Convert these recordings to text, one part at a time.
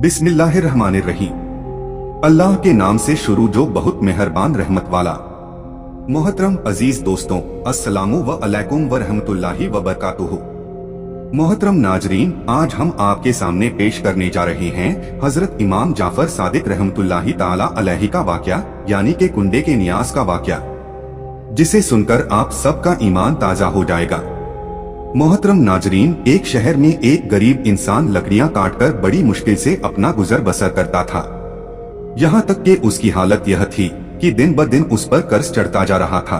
बिस्मिल्लाहिर्रहमानिर्रहीम। अल्लाह के नाम से शुरू जो बहुत मेहरबान रहमत वाला। मोहतरम अजीज दोस्तों, अस्सलामु अलैकुम व रहमतुल्लाहि व बरकातुहू। मोहतरम नाजरीन, आज हम आपके सामने पेश करने जा रहे हैं हजरत इमाम जाफर सादिक रहमतुल्लाहि ताला अलैहि का वाक़या, यानी के कुंडे के नियाज का वाक़या, जिसे सुनकर आप सबका ईमान ताजा हो जाएगा। मोहतरम नाजरीन, एक शहर में एक गरीब इंसान लकड़ियां काटकर बड़ी मुश्किल से अपना गुजर बसर करता था। यहाँ तक कि उसकी हालत यह थी कि दिन ब दिन उस पर कर्ज चढ़ता जा रहा था।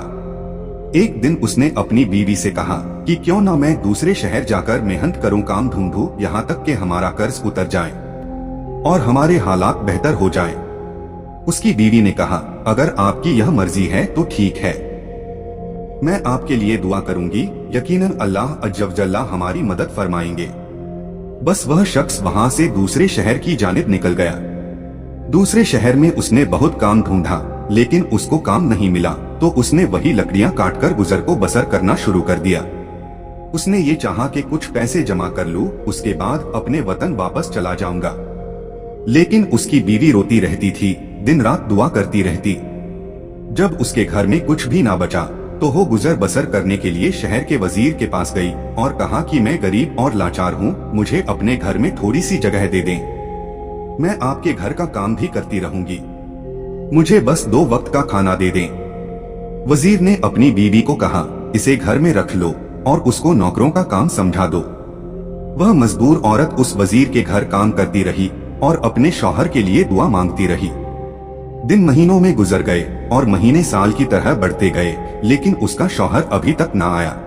एक दिन उसने अपनी बीवी से कहा कि क्यों ना मैं दूसरे शहर जाकर मेहनत करूं, काम ढूंढूं, यहाँ तक कि हमारा कर्ज उतर जाए और हमारे हालात बेहतर हो जाएं। उसकी बीवी ने कहा, अगर आपकी यह मर्जी है तो ठीक है, मैं आपके लिए दुआ करूंगी, यकीनन अल्लाह अज्जवजल्ला हमारी मदद फरमाएंगे। बस वह शख्स वहां से दूसरे शहर की जानिब निकल गया। दूसरे शहर में उसने बहुत काम ढूंढा, लेकिन उसको काम नहीं मिला, तो उसने वही लकड़ियां काटकर गुजर को बसर करना शुरू कर दिया। उसने ये चाहा कि कुछ पैसे जमा कर लूं, उसके बाद अपने वतन वापस चला जाऊंगा। लेकिन उसकी बीवी रोती रहती थी, दिन रात दुआ करती रहती। जब उसके घर में कुछ भी ना बचा तो वो गुजर बसर करने के लिए शहर के वजीर के पास गई और कहा कि मैं गरीब और लाचार हूँ, मुझे अपने घर में थोड़ी सी जगह दे दें, मैं आपके घर का काम भी करती रहूंगी, मुझे बस 2 वक्त का खाना दे दें। वजीर ने अपनी बीवी को कहा, इसे घर में रख लो और उसको नौकरों का काम समझा दो। वह मजदूर औरत उस वजीर के घर काम करती रही और अपने शौहर के लिए दुआ मांगती रही। दिन महीनों में गुजर गए और महीने साल की तरह बढ़ते गए, लेकिन उसका शौहर अभी तक ना आया।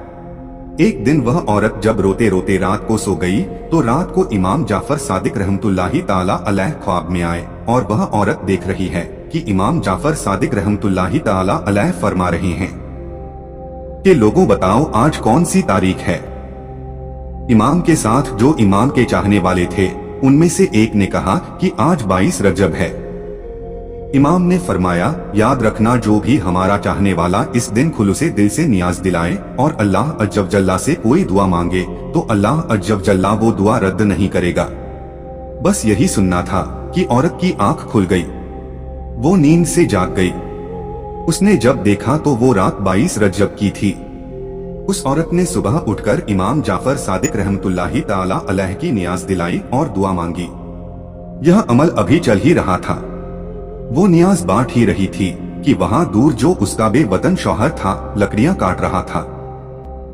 एक दिन वह औरत जब रोते रोते रात को सो गई तो रात को इमाम जाफर सादिक रहमतुल्लाहि ताला अलैह ख्वाब में आए और वह औरत देख रही है कि इमाम जाफर सादिक रहमतुल्लाहि ताला अलैह फरमा रहे हैं कि लोगों बताओ आज कौन सी तारीख है। इमाम के साथ जो इमाम के चाहने वाले थे उनमें से एक ने कहा कि आज 22 रजब है। इमाम ने फरमाया, याद रखना जो भी हमारा चाहने वाला इस दिन खुलूसे दिल से नियाज दिलाए और अल्लाह अज्जवजल्ला से कोई दुआ मांगे तो अल्लाह अज्जवजल्ला वो दुआ रद्द नहीं करेगा। बस यही सुनना था कि औरत की आंख खुल गई, वो नींद से जाग गई। उसने जब देखा तो वो रात 22 रजब की थी। उस औरत ने सुबह उठकर इमाम जाफर सादिक रहमतुल्लाहि ताला अलैह की नियाज दिलाई और दुआ मांगी। यह अमल अभी चल ही रहा था। वो नियाज बांट ही रही थी कि वहां दूर जो उसका बेवतन शौहर था लकड़ियां काट रहा था।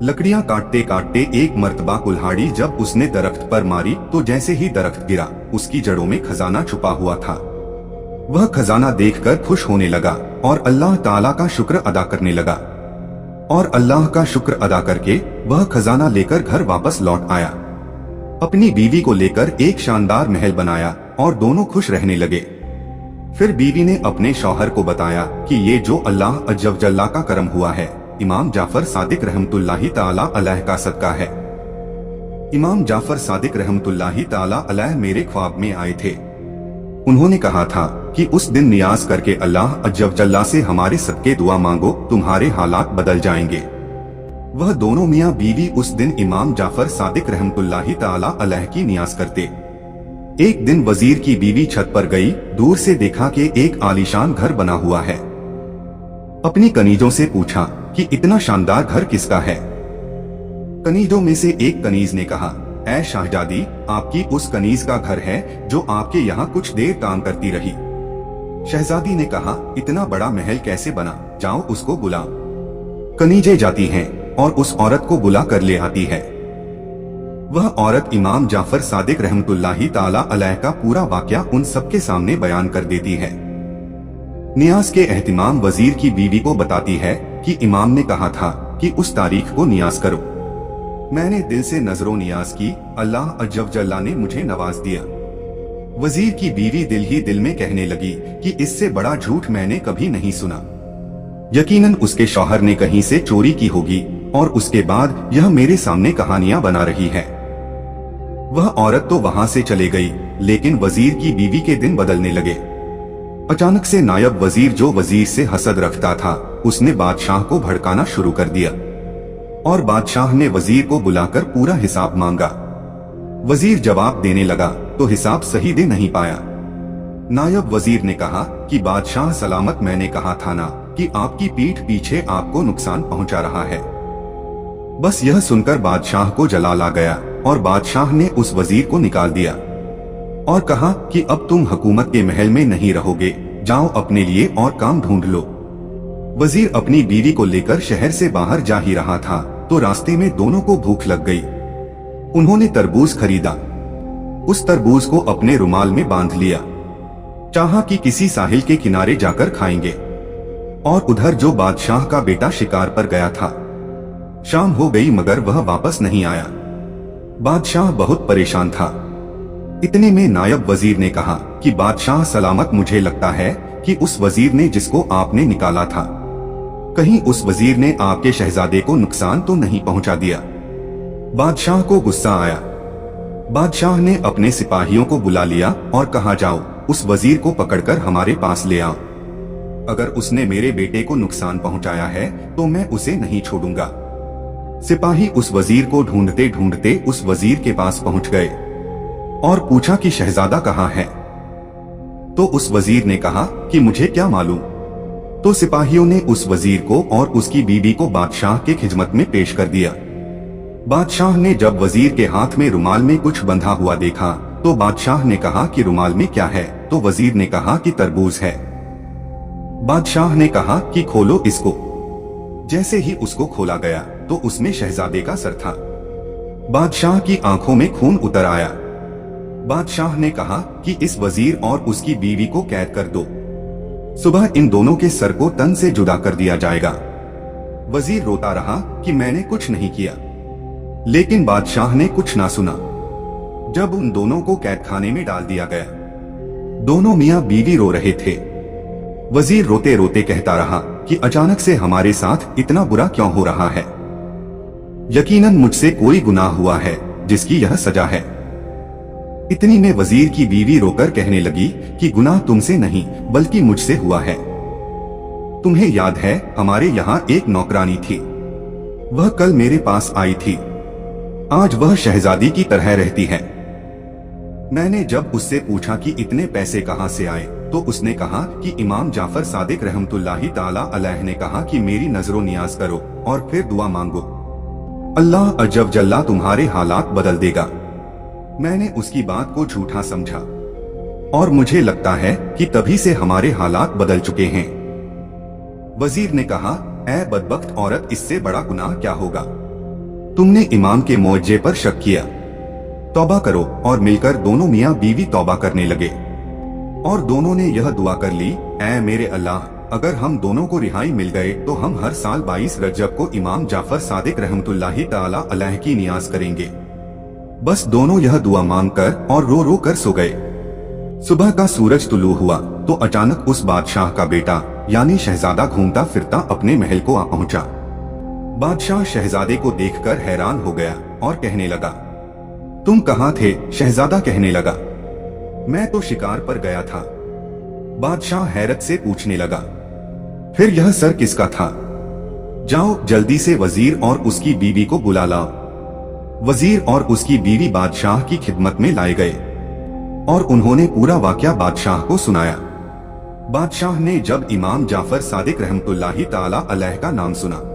लकड़ियां काटते काटते एक मर्तबा कुल्हाड़ी जब उसने दरख्त पर मारी तो जैसे ही दरख्त गिरा उसकी जड़ों में खजाना छुपा हुआ था। वह खजाना देखकर खुश होने लगा और अल्लाह ताला का शुक्र अदा करने लगा और अल्लाह का शुक्र अदा करके वह खजाना लेकर घर वापस लौट आया। अपनी बीवी को लेकर एक शानदार महल बनाया और दोनों खुश रहने लगे। फिर बीवी ने अपने शौहर को बताया कि ये जो अल्लाह अज्जवजल्ला का करम हुआ है, इमाम जाफर सादिक रहमतुल्लाहि ताला अलैह का सदका है। इमाम जाफर सादिक रहमतुल्लाहि ताला अलैह मेरे ख्वाब में आए थे। उन्होंने कहा था कि उस दिन नियाज करके अल्लाह अज्जवजल्ला से हमारे सदके दुआ मांगो, तुम्हारे हालात बदल जाएंगे। वह दोनों मियाँ बीवी उस दिन इमाम जाफर सादिक रहमतुल्लाहि ताला अलैह की नियाज करते। एक दिन वजीर की बीवी छत पर गई, दूर से देखा कि एक आलीशान घर बना हुआ है। अपनी कनीजों से पूछा कि इतना शानदार घर किसका है। कनीजों में से एक कनीज ने कहा, ऐ शाहजादी, आपकी उस कनीज का घर है जो आपके यहाँ कुछ देर काम करती रही। शहजादी ने कहा, इतना बड़ा महल कैसे बना, जाओ उसको बुलाओ। कनीजे जाती हैं और उस औरत को बुला कर ले आती है। वह औरत इमाम जाफर सादिक रहमतुल्लाहि ताला अलैह का पूरा वाकया उन सबके सामने बयान कर देती है। नियाज के एहतिमाम वजीर की बीवी को बताती है कि इमाम ने कहा था कि उस तारीख को नियाज करो। मैंने दिल से नजरों नियाज की, अल्लाह अज्जवजल्ला ने मुझे नवाज दिया। वजीर की बीवी दिल ही दिल में कहने लगी कि इससे बड़ा झूठ मैंने कभी नहीं सुना। यकीनन उसके शौहर ने कहीं से चोरी की होगी और उसके बाद यह मेरे सामने कहानियां बना रही है। वह औरत तो वहां से चले गई, लेकिन वजीर की बीवी के दिन बदलने लगे। अचानक से नायब वजीर जो वजीर से हसद रखता था, उसने बादशाह को भड़काना शुरू कर दिया और बादशाह ने वजीर को बुलाकर पूरा हिसाब मांगा। वजीर जवाब देने लगा तो हिसाब सही दे नहीं पाया। नायब वजीर ने कहा कि बादशाह सलामत, मैंने कहा था ना कि आपकी पीठ पीछे आपको नुकसान पहुंचा रहा है। बस यह सुनकर बादशाह को जलाल आ गया और बादशाह ने उस वजीर को निकाल दिया और कहा कि अब तुम हुकूमत के महल में नहीं रहोगे, जाओ अपने लिए और काम ढूंढ लो। वजीर अपनी बीवी को लेकर शहर से बाहर जा ही रहा था तो रास्ते में दोनों को भूख लग गई। उन्होंने तरबूज खरीदा, उस तरबूज को अपने रुमाल में बांध लिया, चाहा कि किसी साहिल के किनारे जाकर खाएंगे। और उधर जो बादशाह का बेटा शिकार पर गया था, शाम हो गई मगर वह वापस नहीं आया। बादशाह बहुत परेशान था। इतने में नायब वजीर ने कहा कि बादशाह सलामत, मुझे लगता है कि उस वजीर ने जिसको आपने निकाला था, कहीं उस वजीर ने आपके शहजादे को नुकसान तो नहीं पहुंचा दिया। बादशाह को गुस्सा आया। बादशाह ने अपने सिपाहियों को बुला लिया और कहा, जाओ उस वजीर को पकड़कर हमारे पास ले आओ। अगर उसने मेरे बेटे को नुकसान पहुंचाया है तो मैं उसे नहीं छोड़ूंगा। सिपाही उस वजीर को ढूंढते ढूंढते उस वजीर के पास पहुंच गए और पूछा कि शहजादा कहाँ है। तो उस वजीर ने कहा कि मुझे क्या मालूम। तो सिपाहियों ने उस वजीर को और उसकी बीवी को बादशाह के खिदमत में पेश कर दिया। बादशाह ने जब वजीर के हाथ में रुमाल में कुछ बंधा हुआ देखा तो बादशाह ने कहा कि रुमाल में क्या है। तो वजीर ने कहा कि तरबूज है। बादशाह ने कहा कि खोलो इसको। जैसे ही उसको खोला गया तो उसमें शहजादे का सर था। बादशाह की आंखों में खून उतर आया। बादशाह ने कहा कि इस वजीर और उसकी बीवी को कैद कर दो, सुबह इन दोनों के सर को तन से जुदा कर दिया जाएगा। वजीर रोता रहा कि मैंने कुछ नहीं किया, लेकिन बादशाह ने कुछ ना सुना। जब उन दोनों को कैद खाने में डाल दिया गया, दोनों मियां बीवी रो रहे थे। वजीर रोते रोते कहता रहा कि अचानक से हमारे साथ इतना बुरा क्यों हो रहा है। यकीनन मुझसे कोई गुनाह हुआ है जिसकी यह सजा है। इतनी में वजीर की बीवी रोकर कहने लगी कि गुनाह तुमसे नहीं बल्कि मुझसे हुआ है। तुम्हें याद है हमारे यहाँ एक नौकरानी थी, वह कल मेरे पास आई थी। आज वह शहजादी की तरह रहती है। मैंने जब उससे पूछा कि इतने पैसे कहाँ से आए तो उसने कहा कि इमाम जाफर सादिक रहमतुल्लाही ताला अलैह ने कहा कि मेरी नजरों नियाज करो और फिर दुआ मांगो, अल्लाह अजब जल्ला तुम्हारे हालात बदल देगा। मैंने उसकी बात को झूठा समझा और मुझे लगता है कि तभी से हमारे हालात बदल चुके हैं। वजीर ने कहा, ऐ बदबख्त औरत, इससे बड़ा गुनाह क्या होगा। तुमने इमाम के मुआवजे पर शक किया। तौबा करो। और मिलकर दोनों मियाँ बीवी तौबा करने लगे और दोनों ने यह दुआ कर ली, ऐ मेरे अल्लाह, अगर हम दोनों को रिहाई मिल गए तो हम हर साल 22 रजब को इमाम जाफर सादिक रहमतुल्लाही ताला अलैह की नियाज करेंगे। बस दोनों यह दुआ मांगकर और रो रो कर सो गए। सुबह का सूरज तुलू हुआ तो अचानक उस बादशाह का बेटा यानी शहजादा घूमता फिरता अपने महल को आ पहुंचा। बादशाह शहजादे को देखकर हैरान हो गया और कहने लगा, तुम कहाँ थे। शहजादा कहने लगा, मैं तो शिकार पर गया था। बादशाह हैरत से पूछने लगा, फिर यह सर किसका था। जाओ जल्दी से वजीर और उसकी बीवी को बुला लाओ। वजीर और उसकी बीवी बादशाह की खिदमत में लाए गए और उन्होंने पूरा वाकया बादशाह को सुनाया। बादशाह ने जब इमाम जाफर सादिक रहमतुल्लाही ताला अलैह का नाम सुना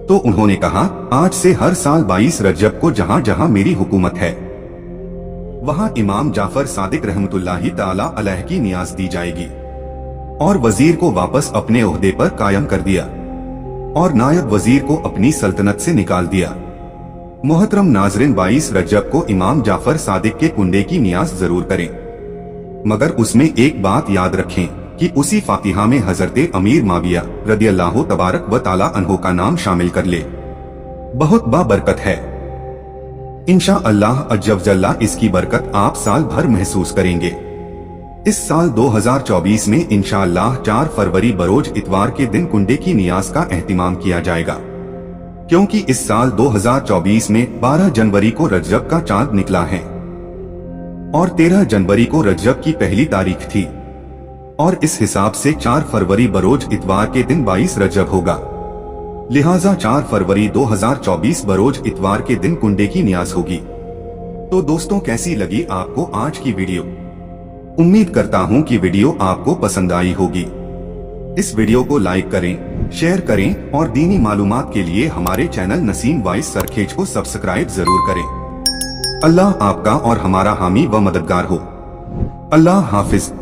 तो उन्होंने कहा, आज से हर साल 22 रजब को जहां जहां मेरी हुकूमत है वहां इमाम जाफर सादिक रहमतुल्लाही ताला अलैह की नियाज दी जाएगी। और वजीर को वापस अपने ओहदे पर कायम कर दिया और नायब वजीर को अपनी सल्तनत से निकाल दिया। मोहतरम नाजरीन, 22 रजब को इमाम जाफर सादिक के कुंडे की नियाज जरूर करें, मगर उसमें एक बात याद रखें कि उसी फातिहा में हजरत अमीर माविया रदियल्लाहु तबारक व ताला अन्हो का नाम शामिल कर ले। बहुत बाबरकत है। इंशा अल्लाह अज्जव जल्ला इसकी बरकत आप साल भर महसूस करेंगे। इस साल 2024 में इंशा अल्लाह 4 फरवरी बरोज इतवार के दिन कुंडे की नियाज का एहतिमाम किया जाएगा, क्योंकि इस साल 2024 में 12 जनवरी को रजब का चांद निकला है और 13 जनवरी को रजब की पहली तारीख थी और इस हिसाब से 4 फरवरी बरोज इतवार के दिन 22 रजब होगा। लिहाजा 4 फरवरी 2024 बरोज इतवार के दिन कुंडे की नियाज होगी। तो दोस्तों कैसी लगी आपको आज की वीडियो? उम्मीद करता हूं कि वीडियो आपको पसंद आई होगी। इस वीडियो को लाइक करें, शेयर करें और दीनी मालूमात के लिए हमारे चैनल नसीम वॉइस सरखेज को सब्सक्राइब जरूर करें। अल्लाह आपका और हमारा हामी व मददगार हो। अल्लाह हाफिज।